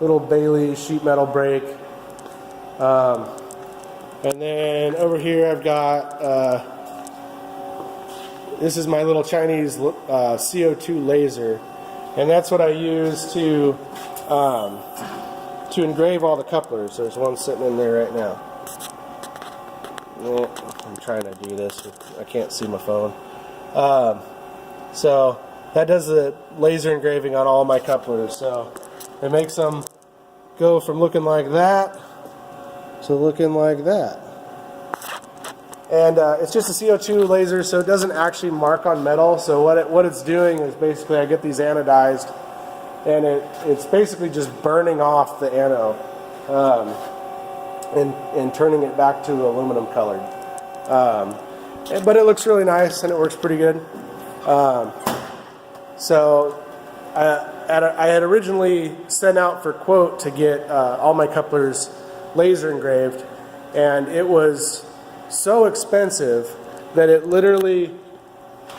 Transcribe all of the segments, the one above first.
little Bailey sheet metal brake. And then over here I've got, this is my little Chinese CO2 laser. And that's what I use to engrave all the couplers. There's one sitting in there right now. I'm trying to do this. I can't see my phone. So that does the laser engraving on all my couplers. So it makes them go from looking like that to looking like that. And it's just a CO2 laser, so it doesn't actually mark on metal. So what it's doing is basically I get these anodized, and it's basically just burning off the anode and turning it back to aluminum colored. But it looks really nice and it works pretty good. So I had originally sent out for quote to get all my couplers laser engraved, and it was so expensive that it literally,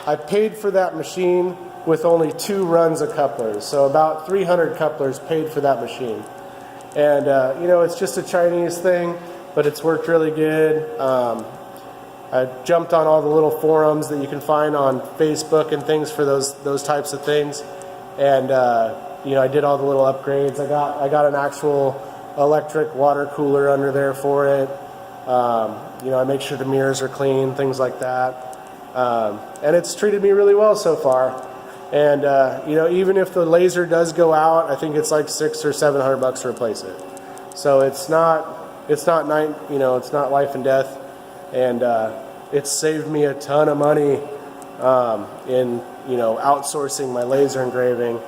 I paid for that machine with only 2 runs of couplers. So about 300 couplers paid for that machine. And you know, it's just a Chinese thing, but it's worked really good. I jumped on all the little forums that you can find on Facebook and things for those types of things, and you know, I did all the little upgrades. I got an actual electric water cooler under there for it. You know, I make sure the mirrors are clean, things like that, and it's treated me really well so far. And you know, even if the laser does go out, I think it's like $600 or $700 to replace it. So it's not you know, it's not life and death. And it's saved me a ton of money in, you know, outsourcing my laser engraving.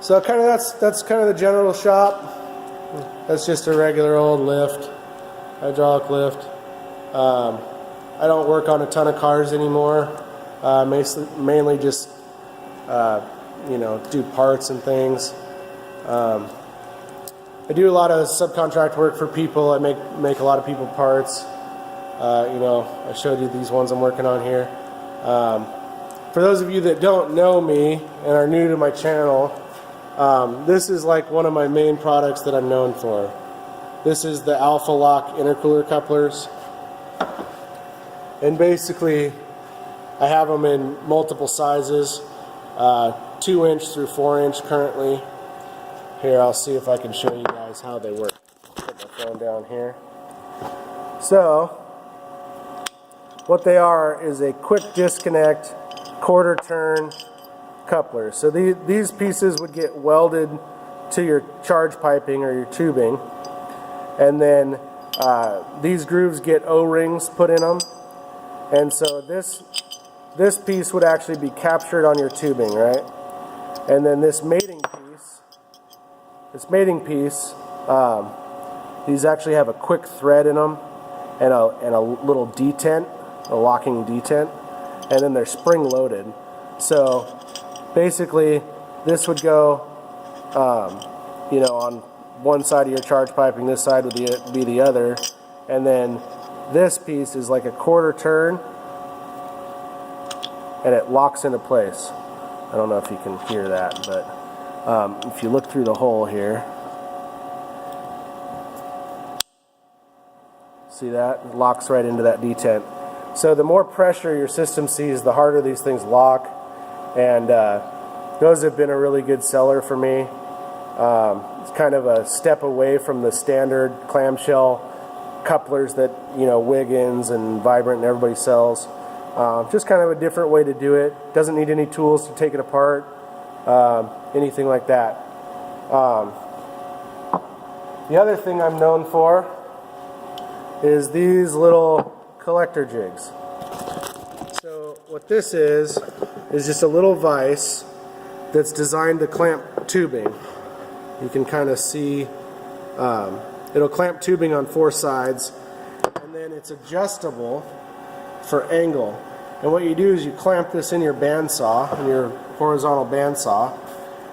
So kind of that's kind of the general shop. That's just a regular old lift, hydraulic lift. I don't work on a ton of cars anymore. Mainly just you know, do parts and things. I do a lot of subcontract work for people. I make a lot of people parts. You know, I showed you these ones I'm working on here. For those of you that don't know me and are new to my channel, this is like one of my main products that I'm known for. This is the Alpha Lock intercooler couplers. And basically, I have them in multiple sizes, 2-inch through 4-inch currently. Here, I'll see if I can show you guys how they work. Put my phone down here. So, what they are is a quick disconnect, quarter turn coupler. So these pieces would get welded to your charge piping or your tubing, and then these grooves get O-rings put in them, and so this piece would actually be captured on your tubing, right? And then this mating piece, these actually have a quick thread in them and a little detent, a locking detent, and then they're spring loaded. So basically this would go you know, on one side of your charge piping, this side would be the other, and then this piece is like a quarter turn and it locks into place. I don't know if you can hear that, but if you look through the hole here, see that? It locks right into that detent. So the more pressure your system sees, the harder these things lock, and those have been a really good seller for me. It's kind of a step away from the standard clamshell couplers that, you know, Wiggins and Vibrant and everybody sells. Just kind of a different way to do it. Doesn't need any tools to take it apart, anything like that. The other thing I'm known for is these little collector jigs. So what this is just a little vise that's designed to clamp tubing. You can kind of see it'll clamp tubing on 4 sides, and then it's adjustable for angle. And what you do is you clamp this in your bandsaw, in your horizontal bandsaw,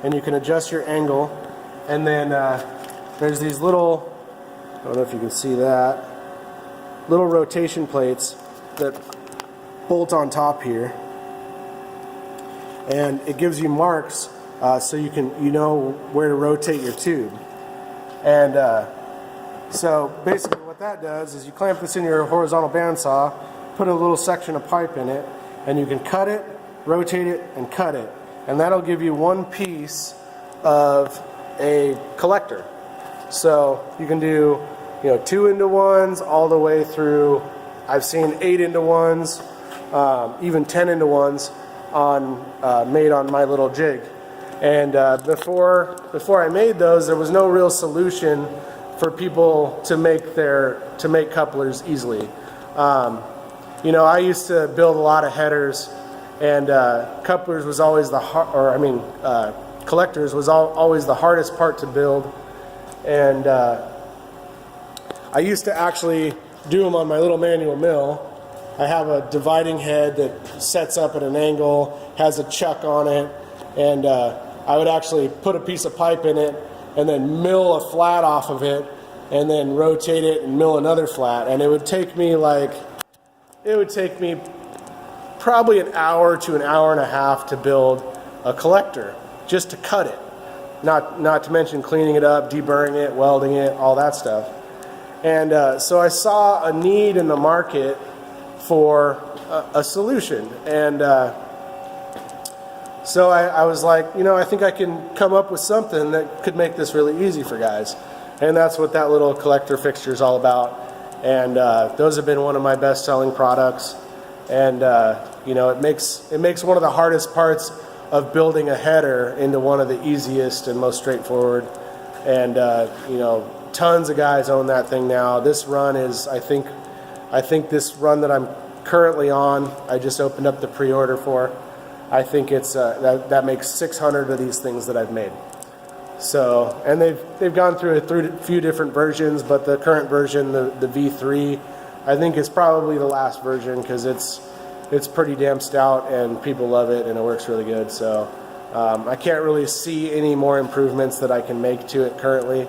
and you can adjust your angle. And then there's these little, I don't know if you can see that, little rotation plates that bolt on top here, and it gives you marks so you know where to rotate your tube. And so basically what that does is you clamp this in your horizontal bandsaw, put a little section of pipe in it, and you can cut it, rotate it, and cut it. And that'll give you one piece of a collector. So you can do 2-into-1s all the way through. I've seen 8-into-1s, even 10-into-1s made on my little jig. And before I made those, there was no real solution for people to make couplers easily. I used to build a lot of headers, and couplers was always collectors was always the hardest part to build. And I used to actually do them on my little manual mill. I have a dividing head that sets up at an angle, has a chuck on it, and I would actually put a piece of pipe in it and then mill a flat off of it and then rotate it and mill another flat. And it would take me probably an hour to an hour and a half to build a collector, just to cut it. Not to mention cleaning it up, deburring it, welding it, all that stuff. And so I saw a need in the market for a solution. And so I was like, I think I can come up with something that could make this really easy for guys. And that's what that little collector fixture is all about. And those have been one of my best-selling products. And it makes one of the hardest parts of building a header into one of the easiest and most straightforward. And tons of guys own that thing now. This run is, I think this run that I'm currently on, I just opened up the pre-order for. I think it's that makes 600 of these things that I've made. So, and they've gone through a few different versions, but the current version, the V3, I think is probably the last version because it's pretty damn stout and people love it and it works really good. So I can't really see any more improvements that I can make to it currently.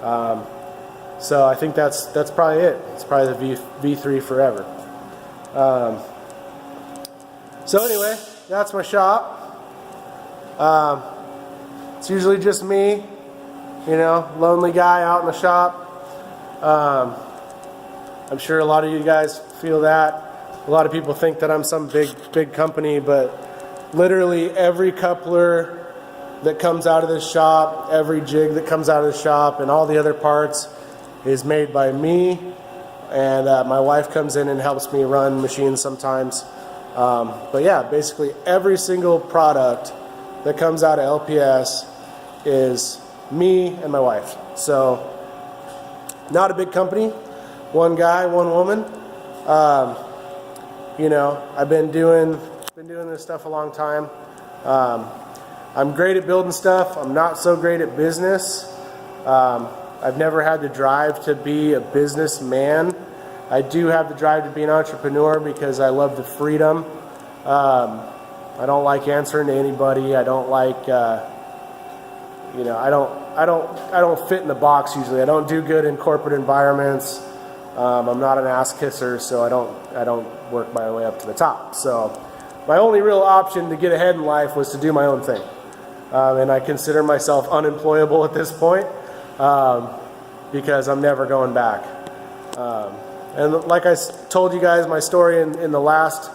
So I think that's probably it. It's probably the V3 forever. So anyway, that's my shop. It's usually just me, lonely guy out in the shop. I'm sure a lot of you guys feel that. A lot of people think that I'm some big company, but literally every coupler that comes out of this shop, every jig that comes out of the shop, and all the other parts is made by me. And my wife comes in and helps me run machines sometimes. But yeah, basically every single product that comes out of LPS is me and my wife. So not a big company, one guy, one woman. I've been doing this stuff a long time. I'm great at building stuff. I'm not so great at business. I've never had the drive to be a businessman. I do have the drive to be an entrepreneur because I love the freedom. I don't like answering to anybody. I don't like, I don't fit in the box usually. I don't do good in corporate environments. I'm not an ass kisser, so I don't work my way up to the top. So my only real option to get ahead in life was to do my own thing. And I consider myself unemployable at this point because I'm never going back. And like I told you guys my story in the last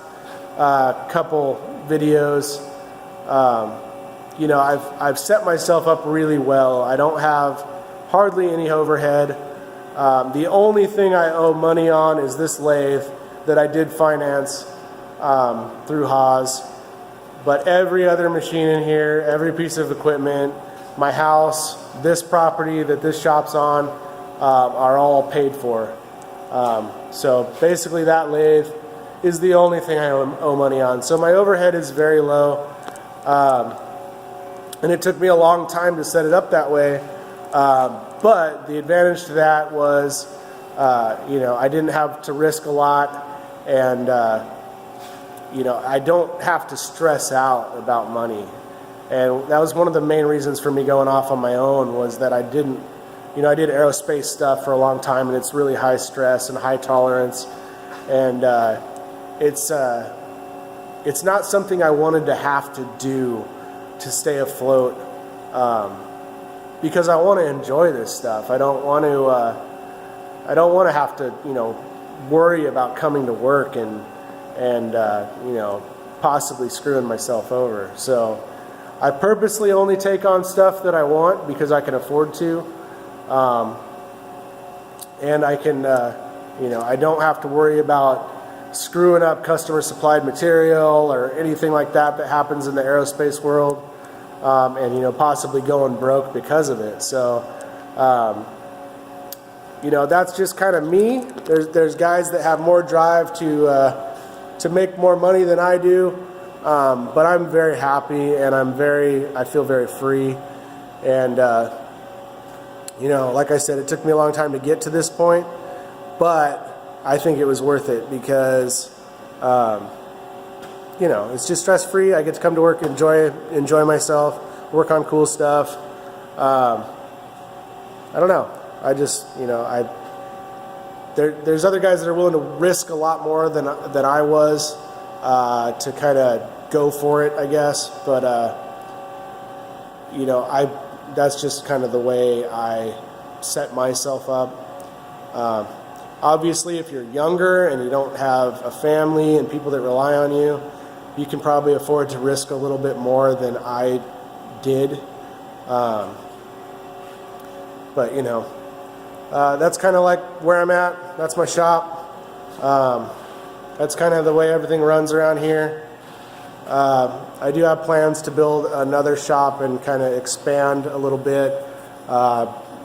couple videos, I've set myself up really well. I don't have hardly any overhead. The only thing I owe money on is this lathe that I did finance through Haas. But every other machine in here, every piece of equipment, my house, this property that this shop's on, are all paid for. So basically that lathe is the only thing I owe money on. So my overhead is very low. And it took me a long time to set it up that way. But the advantage to that was, I didn't have to risk a lot, and I don't have to stress out about money. And that was one of the main reasons for me going off on my own, was that I did aerospace stuff for a long time, and it's really high stress and high tolerance, and it's not something I wanted to have to do to stay afloat, because I want to enjoy this stuff. I don't want to have to, you know, worry about coming to work and you know, possibly screwing myself over. So I purposely only take on stuff that I want because I can afford to, and I can, you know, I don't have to worry about screwing up customer supplied material or anything like that that happens in the aerospace world, and, you know, possibly going broke because of it. So you know, that's just kind of me. There's guys that have more drive to make more money than I do, but I'm very happy, and I feel very free, and you know, like I said, it took me a long time to get to this point, but I think it was worth it because you know, it's just stress free. I get to come to work, enjoy myself, work on cool stuff. I don't know. I just, you know, there's other guys that are willing to risk a lot more than I was to kind of go for it, I guess. But you know, that's just kind of the way I set myself up. Obviously, if you're younger and you don't have a family and people that rely on you, you can probably afford to risk a little bit more than I did. But you know, that's kind of like where I'm at. That's my shop. That's kind of the way everything runs around here. I do have plans to build another shop and kind of expand a little bit,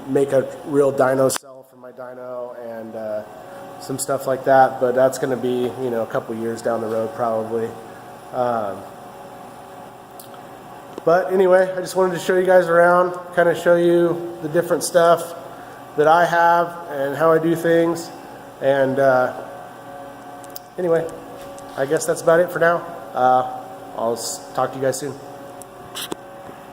make a real dyno cell for my dyno and some stuff like that, but that's going to be, you know, a couple years down the road probably. But anyway, I just wanted to show you guys around, kind of show you the different stuff that I have and how I do things. And anyway, I guess that's about it for now. I'll talk to you guys soon.